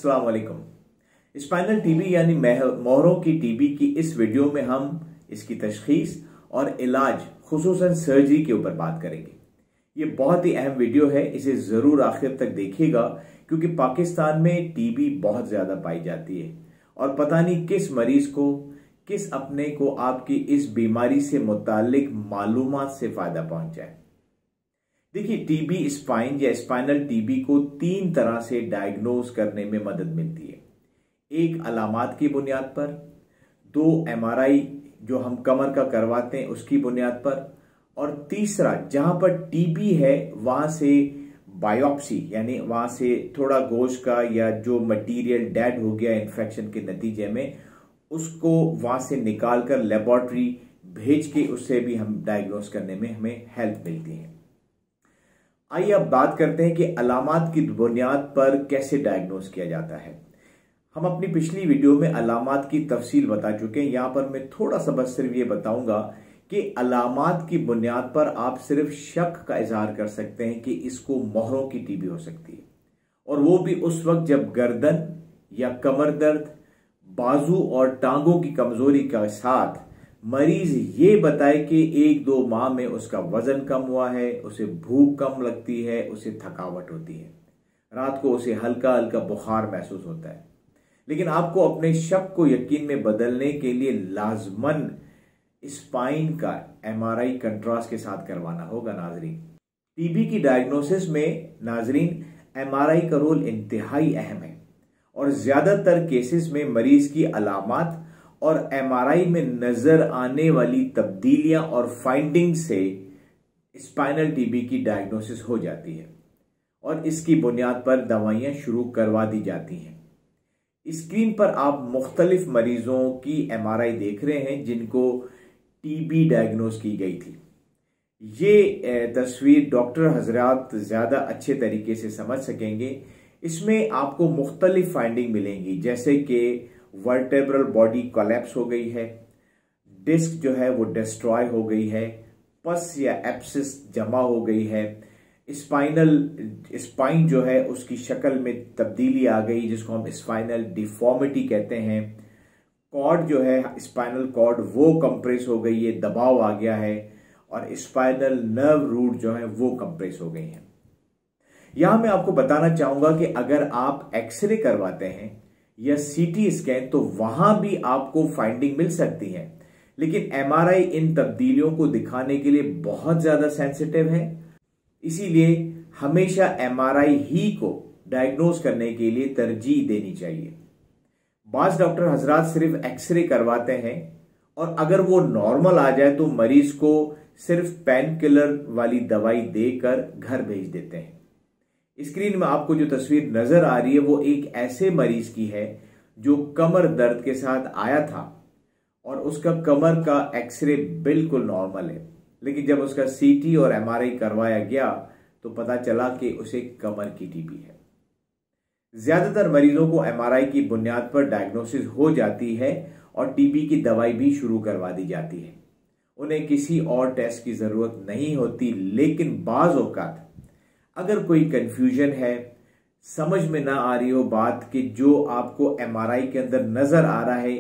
अस्सलाम वालेकुम। Spinal TB यानी मोहरों की टीबी की इस वीडियो में हम इसकी तशखीस और इलाज खुसूसन सर्जरी के ऊपर बात करेंगे। ये बहुत ही अहम वीडियो है, इसे जरूर आखिर तक देखिएगा क्योंकि पाकिस्तान में टीबी बहुत ज्यादा पाई जाती है और पता नहीं किस मरीज को, किस अपने को आपकी इस बीमारी से मुताल्लिक मालूमात से फायदा पहुंच जाए। देखिए, टीबी स्पाइन या स्पाइनल टीबी को 3 तरह से डायग्नोज करने में मदद मिलती है। एक अलामात की बुनियाद पर, 2 एमआरआई जो हम कमर का करवाते हैं उसकी बुनियाद पर, और तीसरा जहां पर टीबी है वहां से बायोप्सी यानी वहां से थोड़ा गोश्त का या जो मटेरियल डेड हो गया इन्फेक्शन के नतीजे में उसको वहां से निकालकर लेबोरेटरी भेज के उससे भी हम डायग्नोज करने में हमें हेल्प मिलती है। आइए अब बात करते हैं कि अलामात की बुनियाद पर कैसे डायग्नोज किया जाता है। हम अपनी पिछली वीडियो में अलामात की तफसील बता चुके हैं। यहां पर मैं थोड़ा सा बस सिर्फ ये बताऊंगा कि अलामात की बुनियाद पर आप सिर्फ शक का इजहार कर सकते हैं कि इसको मोहरों की टीबी हो सकती है, और वो भी उस वक्त जब गर्दन या कमर दर्द, बाजू और टांगों की कमजोरी के साथ मरीज ये बताए कि 1-2 माह में उसका वजन कम हुआ है, उसे भूख कम लगती है, उसे थकावट होती है, रात को उसे हल्का हल्का बुखार महसूस होता है। लेकिन आपको अपने शक को यकीन में बदलने के लिए लाजमन स्पाइन का एमआरआई कंट्रास्ट के साथ करवाना होगा। नाजरीन, टीबी की डायग्नोसिस में नाजरीन एमआरआई का रोल इंतहाई अहम है और ज्यादातर केसेस में मरीज की अलामात और एमआरआई में नजर आने वाली तब्दीलियां और फाइंडिंग से स्पाइनल टीबी की डायग्नोसिस हो जाती है और इसकी बुनियाद पर दवाइयां शुरू करवा दी जाती हैं। स्क्रीन पर आप मुख्तलिफ मरीजों की एमआरआई देख रहे हैं जिनको टीबी डायग्नोज की गई थी। ये तस्वीर डॉक्टर हजरात ज्यादा अच्छे तरीके से समझ सकेंगे। इसमें आपको मुख्तलिफ फाइंडिंग मिलेंगी, जैसे कि वर्टेब्रल बॉडी कोलैप्स हो गई है, डिस्क जो है वो डिस्ट्रॉय हो गई है, पस या एप्सिस जमा हो गई है, स्पाइन जो है उसकी शक्ल में तब्दीली आ गई जिसको हम स्पाइनल डिफॉर्मिटी कहते हैं, कॉर्ड जो है स्पाइनल कॉर्ड वो कंप्रेस हो गई है, दबाव आ गया है, और स्पाइनल नर्व रूट जो है वो कंप्रेस हो गई है। यहां मैं आपको बताना चाहूंगा कि अगर आप एक्सरे करवाते हैं या सीटी स्कैन तो वहां भी आपको फाइंडिंग मिल सकती है, लेकिन एमआरआई इन तब्दीलियों को दिखाने के लिए बहुत ज्यादा सेंसिटिव है, इसीलिए हमेशा एमआरआई ही को डायग्नोज करने के लिए तरजीह देनी चाहिए। बाज डॉक्टर हजरात सिर्फ एक्सरे करवाते हैं और अगर वो नॉर्मल आ जाए तो मरीज को सिर्फ पेन किलर वाली दवाई देकर घर भेज देते हैं। स्क्रीन में आपको जो तस्वीर नजर आ रही है वो एक ऐसे मरीज की है जो कमर दर्द के साथ आया था और उसका कमर का एक्सरे बिल्कुल नॉर्मल है, लेकिन जब उसका सीटी और एमआरआई करवाया गया तो पता चला कि उसे कमर की टीबी है। ज्यादातर मरीजों को एमआरआई की बुनियाद पर डायग्नोसिस हो जाती है और टीबी की दवाई भी शुरू करवा दी जाती है। उन्हें किसी और टेस्ट की जरूरत नहीं होती, लेकिन बाज औकात अगर कोई कंफ्यूजन है, समझ में ना आ रही हो बात कि जो आपको एमआरआई के अंदर नजर आ रहा है,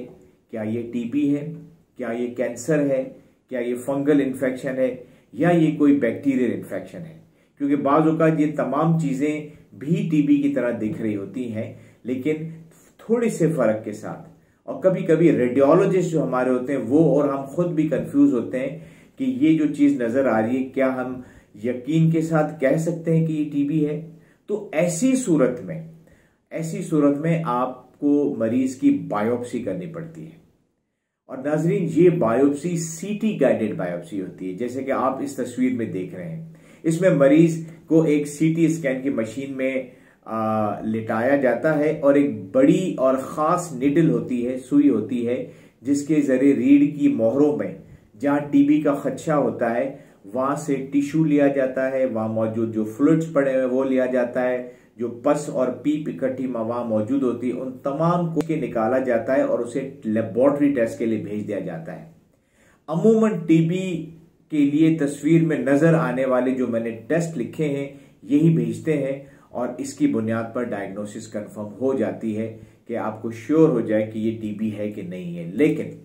क्या ये टीबी है, क्या ये कैंसर है, क्या ये फंगल इन्फेक्शन है या ये कोई बैक्टीरियल इन्फेक्शन है, क्योंकि बाज़ औक़ात ये तमाम चीजें भी टीबी की तरह दिख रही होती हैं लेकिन थोड़े से फर्क के साथ, और कभी कभी रेडियोलॉजिस्ट जो हमारे होते हैं वो और हम खुद भी कंफ्यूज होते हैं कि ये जो चीज नजर आ रही है क्या हम यकीन के साथ कह सकते हैं कि ये टीबी है। तो ऐसी सूरत में आपको मरीज की बायोप्सी करनी पड़ती है, और नाजरीन ये बायोप्सी सीटी गाइडेड बायोप्सी होती है, जैसे कि आप इस तस्वीर में देख रहे हैं। इसमें मरीज को एक सीटी स्कैन की मशीन में लिटाया जाता है और एक बड़ी और खास निडल होती है, सुई होती है, जिसके जरिए रीढ़ की मोहरों में जहां टीबी का खदशा होता है वहां से टिश्यू लिया जाता है, वहां मौजूद जो फ्लूइड्स पड़े हुए वो लिया जाता है, जो पस और पीप इकट्ठी वहां मौजूद होती है उन तमाम को के निकाला जाता है और उसे लेबोरेटरी टेस्ट के लिए भेज दिया जाता है। अमूमन टीबी के लिए तस्वीर में नजर आने वाले जो मैंने टेस्ट लिखे हैं यही भेजते हैं और इसकी बुनियाद पर डायग्नोसिस कंफर्म हो जाती है कि आपको श्योर हो जाए कि ये टीबी है कि नहीं है। लेकिन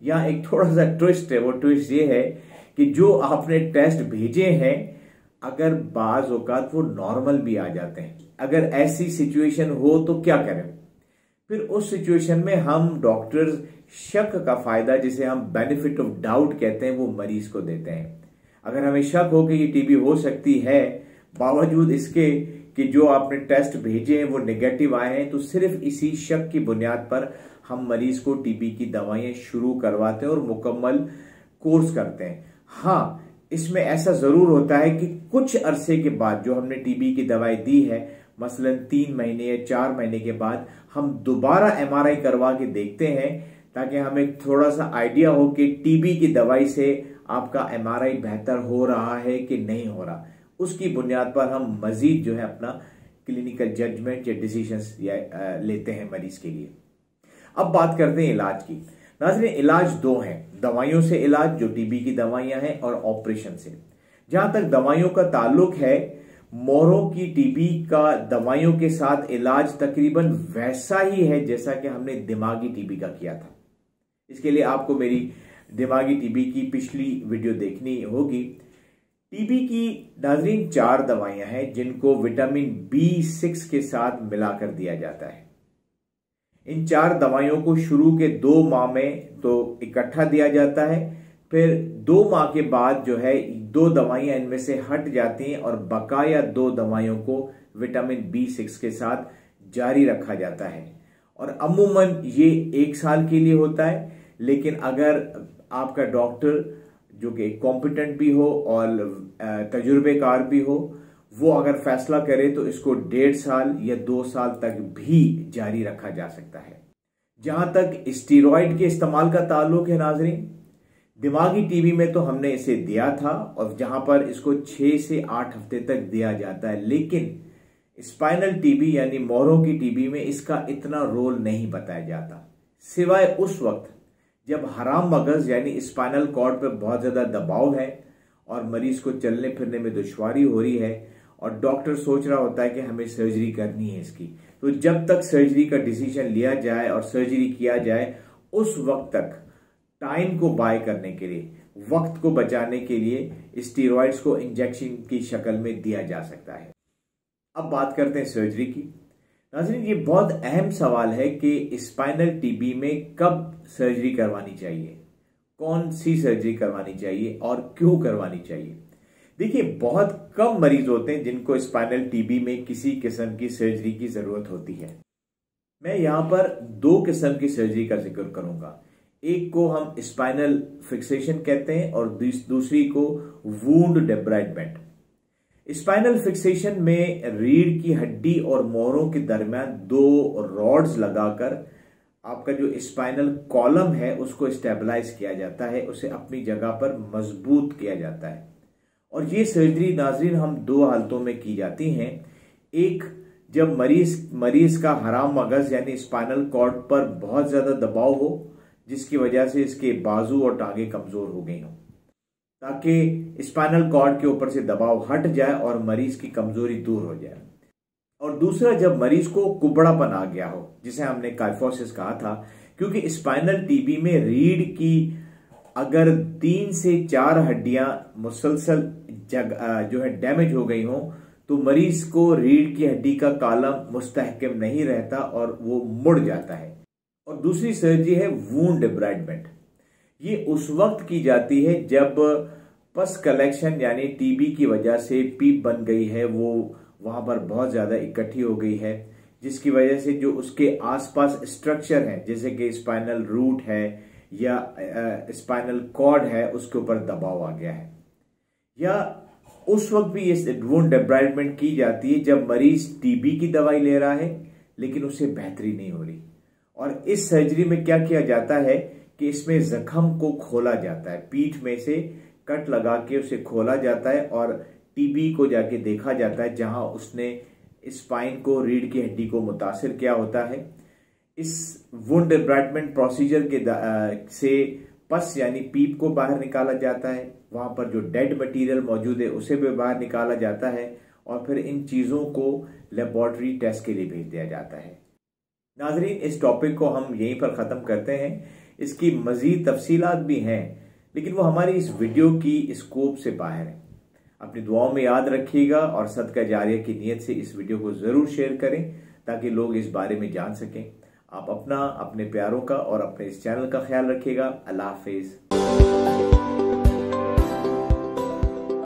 यहाँ एक थोड़ा सा ट्विस्ट है, वो ट्विस्ट ये है कि जो आपने टेस्ट भेजे हैं अगर बाज औकात वो नॉर्मल भी आ जाते हैं। अगर ऐसी सिचुएशन हो तो क्या करें? फिर उस सिचुएशन में हम डॉक्टर्स शक का फायदा, जिसे हम बेनिफिट ऑफ डाउट कहते हैं, वो मरीज को देते हैं। अगर हमें शक हो कि ये टीबी हो सकती है, बावजूद इसके कि जो आपने टेस्ट भेजे हैं वो नेगेटिव आए हैं, तो सिर्फ इसी शक की बुनियाद पर हम मरीज को टीबी की दवाइयां शुरू करवाते हैं और मुकम्मल कोर्स करते हैं। हाँ, इसमें ऐसा जरूर होता है कि कुछ अरसे के बाद जो हमने टीबी की दवाई दी है, मसलन 3 महीने या 4 महीने के बाद हम दोबारा एमआरआई करवा के देखते हैं, ताकि हमें थोड़ा सा आइडिया हो कि टीबी की दवाई से आपका एमआरआई बेहतर हो रहा है कि नहीं हो रहा। उसकी बुनियाद पर हम मजीद जो है अपना क्लिनिकल जजमेंट या डिसीजंस लेते हैं मरीज के लिए। अब बात करते हैं इलाज की। नाज़रीन, इलाज 2 हैं, दवाइयों से इलाज जो टीबी की दवाइयां हैं और ऑपरेशन से। जहां तक दवाइयों का ताल्लुक है, मोहरों की टीबी का दवाइयों के साथ इलाज तकरीबन वैसा ही है जैसा कि हमने दिमागी टीबी का किया था। इसके लिए आपको मेरी दिमागी टीबी की पिछली वीडियो देखनी होगी। टीबी की नाज़रीन 4 दवाइयां हैं जिनको विटामिन B6 के साथ मिलाकर दिया जाता है। इन 4 दवाइयों को शुरू के 2 माह में तो इकट्ठा दिया जाता है, फिर 2 माह के बाद जो है 2 दवाइयां इनमें से हट जाती हैं और बकाया 2 दवाइयों को विटामिन B6 के साथ जारी रखा जाता है। और अमूमन ये 1 साल के लिए होता है, लेकिन अगर आपका डॉक्टर जो कि कॉम्पिटेंट भी हो और तजुर्बेकार भी हो, वो अगर फैसला करे तो इसको 1.5 साल या 2 साल तक भी जारी रखा जा सकता है। जहां तक स्टीरॉयड के इस्तेमाल का ताल्लुक है नाजरीन, दिमागी टीबी में तो हमने इसे दिया था और जहां पर इसको 6 से 8 हफ्ते तक दिया जाता है, लेकिन स्पाइनल टीबी यानी मोहरों की टीबी में इसका इतना रोल नहीं बताया जाता, सिवाय उस वक्त जब हराम मगज यानी स्पाइनल कॉर्ड पर बहुत ज्यादा दबाव है और मरीज को चलने फिरने में दुश्वारी हो रही है और डॉक्टर सोच रहा होता है कि हमें सर्जरी करनी है इसकी। तो जब तक सर्जरी का डिसीजन लिया जाए और सर्जरी किया जाए, उस वक्त तक टाइम को बाय करने के लिए, वक्त को बचाने के लिए स्टीरॉइड्स को इंजेक्शन की शक्ल में दिया जा सकता है। अब बात करते हैं सर्जरी की। नाज़रीन, ये बहुत अहम सवाल है कि स्पाइनल टीबी में कब सर्जरी करवानी चाहिए, कौन सी सर्जरी करवानी चाहिए और क्यों करवानी चाहिए। देखिए, बहुत कम मरीज होते हैं जिनको स्पाइनल टीबी में किसी किस्म की सर्जरी की जरूरत होती है। मैं यहां पर 2 किस्म की सर्जरी का जिक्र करूंगा। एक को हम स्पाइनल फिक्सेशन कहते हैं और दूसरी को वुंड डेब्राइडमेंट। स्पाइनल फिक्सेशन में रीढ़ की हड्डी और मोहरों के दरमियान 2 रॉड्स लगाकर आपका जो स्पाइनल कॉलम है उसको स्टेबलाइज किया जाता है, उसे अपनी जगह पर मजबूत किया जाता है। और ये सर्जरी नाजरीन हम 2 हालतों में की जाती हैं। एक, जब मरीज का हराम मगज यानी स्पाइनल कॉर्ड पर बहुत ज्यादा दबाव हो, जिसकी वजह से इसके बाजू और टांगे कमजोर हो गई हों, ताकि स्पाइनल कॉर्ड के ऊपर से दबाव हट जाए और मरीज की कमजोरी दूर हो जाए। और दूसरा, जब मरीज को कुबड़ापन आ गया हो, जिसे हमने काइफोसिस कहा था, क्योंकि स्पाइनल टीबी में रीढ़ की अगर 3 से 4 हड्डियां मुसलसल जो है डैमेज हो गई हो, तो मरीज को रीढ़ की हड्डी का कॉलम मुस्तहकम नहीं रहता और वो मुड़ जाता है। और दूसरी सर्जरी है वुंड डेब्राइडमेंट। ये उस वक्त की जाती है जब पस कलेक्शन यानी टीबी की वजह से पीप बन गई है, वो वहां पर बहुत ज्यादा इकट्ठी हो गई है, जिसकी वजह से जो उसके आसपास स्ट्रक्चर है, जैसे कि स्पाइनल रूट है या स्पाइनल कॉर्ड है, उसके ऊपर दबाव आ गया है। या उस वक्त भी ये वुंड डेब्राइडमेंट की जाती है जब मरीज टीबी की दवाई ले रहा है लेकिन उसे बेहतरी नहीं हो रही। और इस सर्जरी में क्या किया जाता है कि इसमें जख्म को खोला जाता है, पीठ में से कट लगा के उसे खोला जाता है और टीबी को जाके देखा जाता है जहां उसने स्पाइन को, रीढ़ की हड्डी को मुतासिर किया होता है। इस वुंड डेब्राइडमेंट प्रोसीजर के से पस यानी पीप को बाहर निकाला जाता है, वहां पर जो डेड मटेरियल मौजूद है उसे भी बाहर निकाला जाता है और फिर इन चीज़ों को लेबॉर्ट्री टेस्ट के लिए भेज दिया जाता है। नाजरीन, इस टॉपिक को हम यहीं पर ख़त्म करते हैं। इसकी मज़ीद तफसीलात भी हैं, लेकिन वो हमारी इस वीडियो की स्कोप से बाहर है। अपनी दुआओं में याद रखिएगा और सदका जारिया की नीयत से इस वीडियो को ज़रूर शेयर करें ताकि लोग इस बारे में जान सकें। आप अपना, अपने प्यारों का और अपने इस चैनल का ख्याल रखिएगा। अल्लाह हाफिज़।